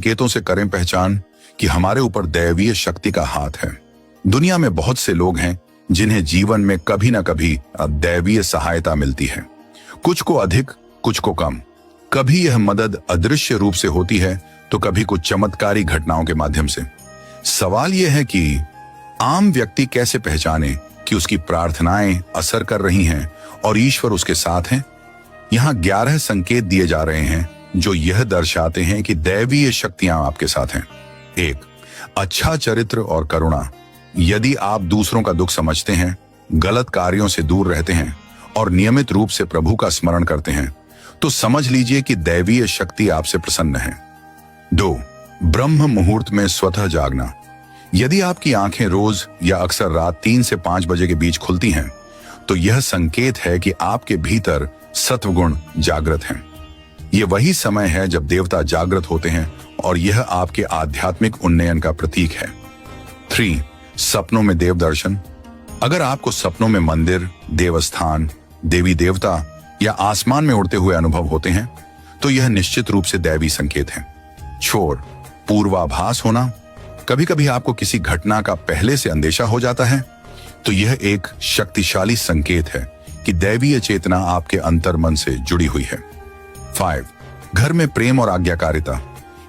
संकेतों से करें पहचान कि हमारे ऊपर दैवीय शक्ति का हाथ है। दुनिया में बहुत से लोग हैं जिन्हें जीवन में कभी ना कभी दैवीय सहायता मिलती है, कुछ को अधिक, कुछ को कम। कभी यह मदद अदृश्य रूप से होती है तो कभी कुछ चमत्कारी घटनाओं के माध्यम से। सवाल यह है कि आम व्यक्ति कैसे पहचाने कि उसकी प्रार्थनाएं असर कर रही हैं और ईश्वर उसके साथ हैं। यहाँ 11 संकेत दिए जा रहे हैं जो यह दर्शाते हैं कि दैवीय शक्तियां आपके साथ हैं। 1. अच्छा चरित्र और करुणा। यदि आप दूसरों का दुख समझते हैं, गलत कार्यों से दूर रहते हैं और नियमित रूप से प्रभु का स्मरण करते हैं, तो समझ लीजिए कि दैवीय शक्ति आपसे प्रसन्न है। 2. ब्रह्म मुहूर्त में स्वतः जागना। यदि आपकी आंखें रोज या अक्सर रात 3 से 5 बजे के बीच खुलती हैं, तो यह संकेत है कि आपके भीतर सत्वगुण जागृत हैं। यह वही समय है जब देवता जागृत होते हैं और यह आपके आध्यात्मिक उन्नयन का प्रतीक है। 3. सपनों में देव दर्शन। अगर आपको सपनों में मंदिर, देवस्थान, देवी देवता या आसमान में उड़ते हुए अनुभव होते हैं, तो यह निश्चित रूप से दैवी संकेत है। 4. पूर्वाभास होना। कभी कभी आपको किसी घटना का पहले से अंदेशा हो जाता है, तो यह एक शक्तिशाली संकेत है कि दैवीय चेतना आपके अंतर्मन से जुड़ी हुई है। 5. घर में प्रेम और आज्ञाकारिता।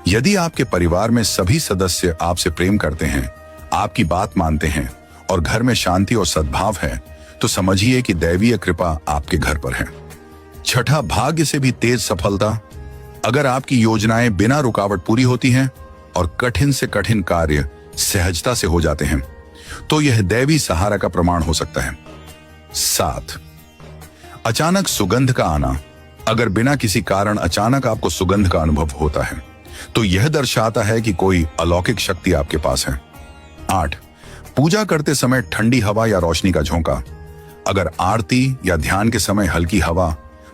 यदि आपके परिवार में सभी सदस्य आपसे प्रेम करते हैं, आपकी बात मानते हैं और घर में शांति और सद्भाव है, तो समझिए कि दैवीय कृपा आपके घर पर है। 6. भाग्य से भी तेज सफलता। अगर आपकी योजनाएं बिना रुकावट पूरी होती हैं और कठिन से कठिन कार्य सहजता से हो जाते हैं, तो यह दैवी सहारा का प्रमाण हो सकता है। 7. अचानक सुगंध का आना। अगर बिना किसी कारण अचानक आपको सुगंध का अनुभव होता है, तो यह दर्शाता है कि कोई अलौकिक शक्ति आपके पास है। 8. पूजा करते समय ठंडी हवा या रोशनी का झोंका। अगर आरती या ध्यान के समय हल्की हवा,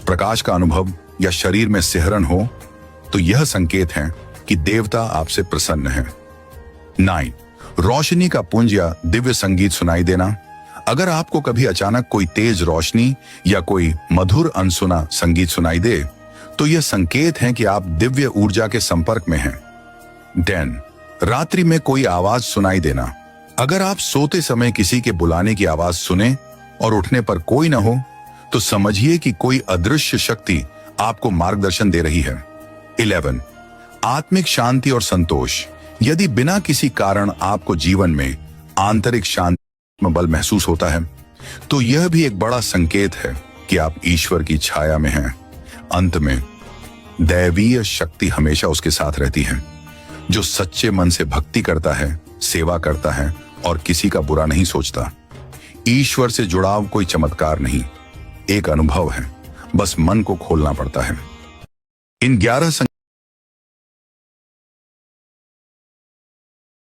प्रकाश का अनुभव या शरीर में सिहरन हो, तो यह संकेत है कि देवता आपसे प्रसन्न है। 9. रोशनी का पुंज या दिव्य संगीत सुनाई देना। अगर आपको कभी अचानक कोई तेज रोशनी या कोई मधुर अनसुना संगीत सुनाई दे, तो यह संकेत है कि आप दिव्य ऊर्जा के संपर्क में हैं। 10. रात्रि में कोई आवाज सुनाई देना। अगर आप सोते समय किसी के बुलाने की आवाज सुने और उठने पर कोई न हो, तो समझिए कि कोई अदृश्य शक्ति आपको मार्गदर्शन दे रही है। 11. आत्मिक शांति और संतोष। यदि बिना किसी कारण आपको जीवन में आंतरिक शांति में बल महसूस होता है, तो यह भी एक बड़ा संकेत है कि आप ईश्वर की छाया में हैं। अंत में, दैवीय शक्ति हमेशा उसके साथ रहती है। जो सच्चे मन से भक्ति करता है, सेवा करता है और किसी का बुरा नहीं सोचता। ईश्वर से जुड़ाव कोई चमत्कार नहीं, एक अनुभव है, बस मन को खोलना पड़ता है। इन 11